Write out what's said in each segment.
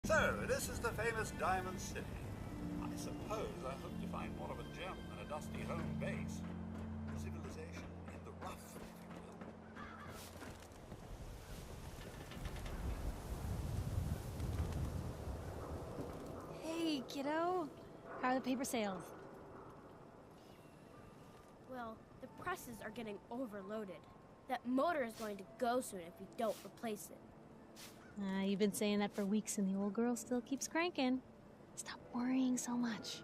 So, this is the famous Diamond City. I suppose I hope to find more of a gem than a dusty home base. Civilization in the rough, if you will. Hey, kiddo. How are the paper sales? Well, the presses are getting overloaded. That motor is going to go soon if we don't replace it. You've been saying that for weeks and the old girl still keeps cranking. Stop worrying so much.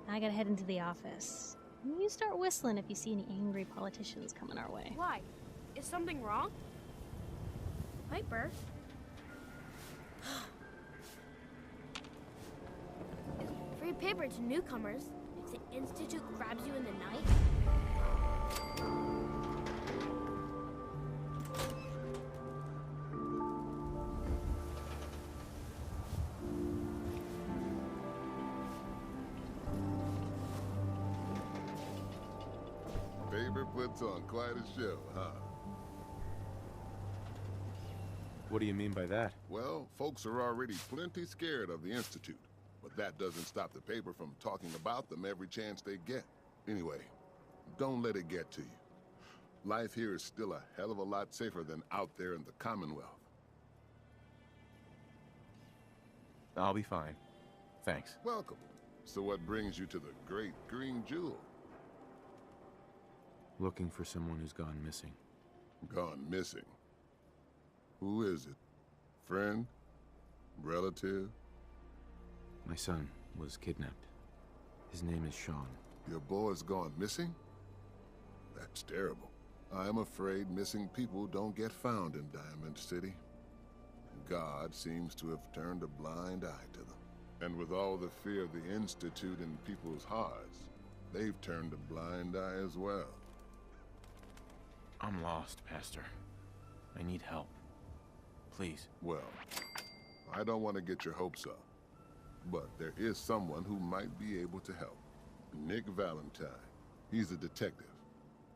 I gotta head into the office. You start whistling if you see any angry politicians coming our way. Why? Is something wrong? Piper? It's free paper to newcomers if the Institute grabs you in the night. Paper puts on quite a show, huh? What do you mean by that? Well, folks are already plenty scared of the Institute, but that doesn't stop the paper from talking about them every chance they get. Anyway, don't let it get to you. Life here is still a hell of a lot safer than out there in the Commonwealth. I'll be fine. Thanks. Welcome. So what brings you to the Great Green Jewel? Looking for someone who's gone missing. Gone missing? Who is it? Friend? Relative? My son was kidnapped. His name is Sean. Your boy's gone missing? That's terrible. I'm afraid missing people don't get found in Diamond City. God seems to have turned a blind eye to them. And with all the fear of the Institute in people's hearts, they've turned a blind eye as well. I'm lost, Pastor. I need help. Please. Well, I don't want to get your hopes up, but there is someone who might be able to help. Nick Valentine. He's a detective.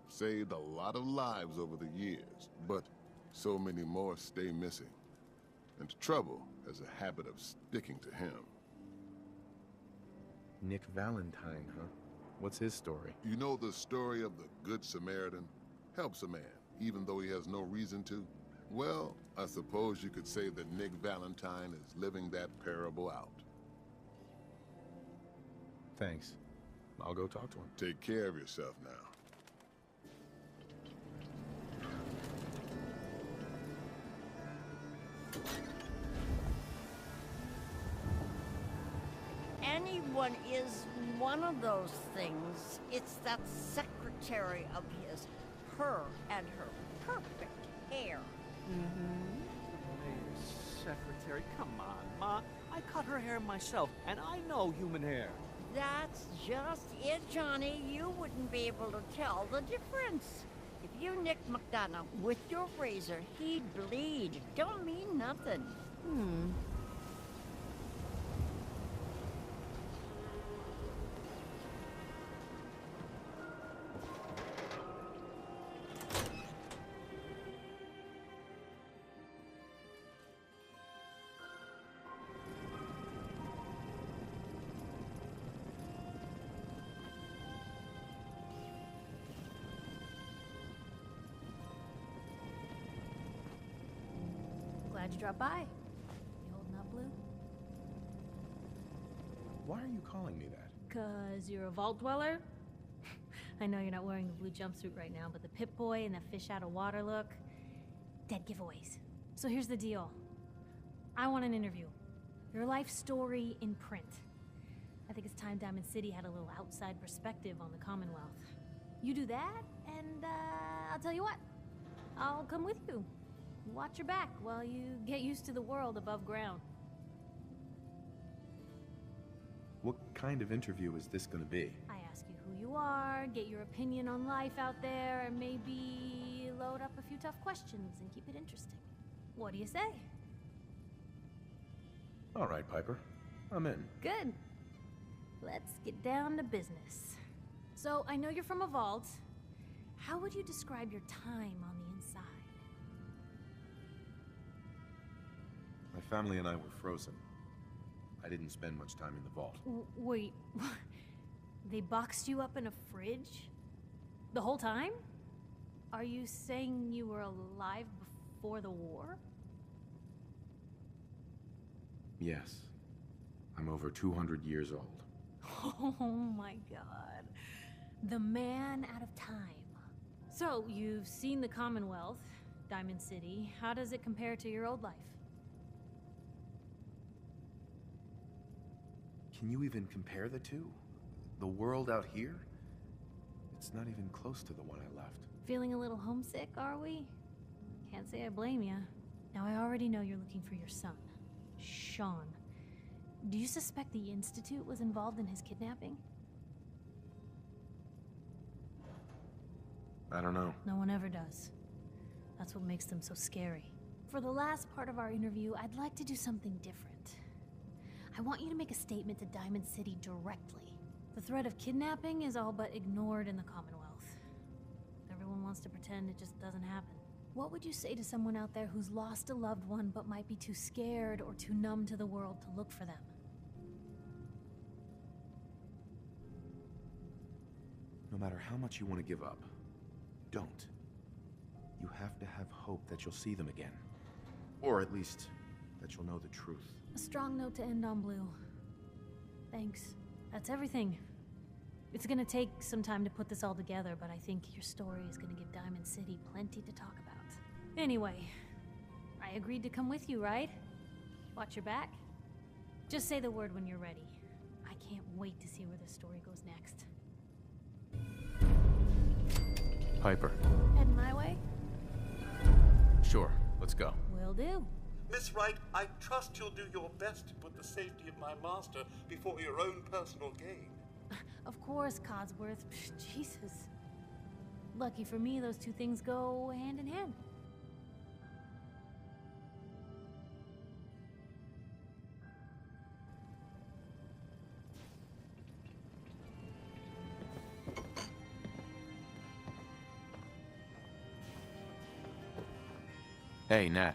Saved a lot of lives over the years, but so many more stay missing. And trouble has a habit of sticking to him. Nick Valentine, huh? What's his story? You know the story of the Good Samaritan? Helps a man, even though he has no reason to? Well, I suppose you could say that Nick Valentine is living that parable out. Thanks. I'll go talk to him. Take care of yourself now. Anyone is one of those things. It's that secretary of his. Her and her perfect hair. Hey, secretary, come on, Ma. I cut her hair myself, and I know human hair. That's just it, Johnny. You wouldn't be able to tell the difference. If you nicked McDonough with your razor, he'd bleed. It don't mean nothing. Glad you dropped by. You holding up, Blue? Why are you calling me that? 'Cause you're a vault dweller? I know you're not wearing the blue jumpsuit right now, but the Pip-Boy and the fish out of water look, dead giveaways. So here's the deal. I want an interview. Your life story in print. I think it's time Diamond City had a little outside perspective on the Commonwealth. You do that, and I'll tell you what. I'll come with you. Watch your back while you get used to the world above ground. What kind of interview is this gonna be? I ask you who you are, get your opinion on life out there, and maybe load up a few tough questions and keep it interesting. What do you say? All right, Piper. I'm in. Good. Let's get down to business. So, I know you're from a vault. How would you describe your time on the inside? I My family and I were frozen. I didn't spend much time in the vault. Wait, they boxed you up in a fridge? The whole time? Are you saying you were alive before the war? Yes. I'm over 200 years old. Oh my god. The man out of time. So, you've seen the Commonwealth, Diamond City. How does it compare to your old life? Can you even compare the two? The world out here? It's not even close to the one I left. Feeling a little homesick, are we? Can't say I blame you. Now, I already know you're looking for your son, Sean. Do you suspect the Institute was involved in his kidnapping? I don't know. No one ever does. That's what makes them so scary. For the last part of our interview, I'd like to do something different. I want you to make a statement to Diamond City directly. The threat of kidnapping is all but ignored in the Commonwealth. Everyone wants to pretend it just doesn't happen. What would you say to someone out there who's lost a loved one but might be too scared or too numb to the world to look for them? No matter how much you want to give up, don't. You have to have hope that you'll see them again. Or at least, that you'll know the truth. A strong note to end on, Blue. Thanks. That's everything. It's gonna take some time to put this all together, but I think your story is gonna give Diamond City plenty to talk about. Anyway, I agreed to come with you, right? Watch your back. Just say the word when you're ready. I can't wait to see where this story goes next. Piper. Heading my way? Sure, let's go. Will do. Miss Wright, I trust you'll do your best to put the safety of my master before your own personal gain. Of course, Codsworth. Jesus. Lucky for me, those two things go hand in hand. Hey, Nat.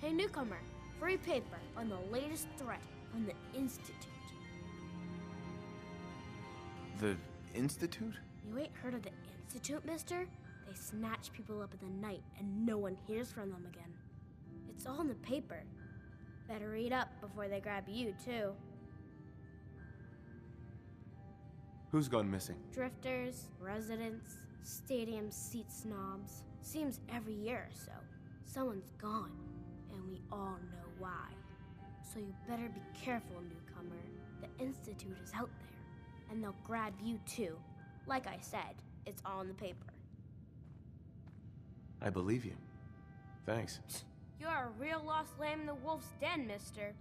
Hey, newcomer. Free paper on the latest threat from the Institute. The Institute? You ain't heard of the Institute, mister? They snatch people up in the night and no one hears from them again. It's all in the paper. Better read up before they grab you, too. Who's gone missing? Drifters, residents, stadium seat snobs. Seems every year or so, someone's gone, and we all know why. So you better be careful, newcomer. The Institute is out there, and they'll grab you too. Like I said, it's all in the paper. I believe you. Thanks. You're a real lost lamb in the wolf's den, mister.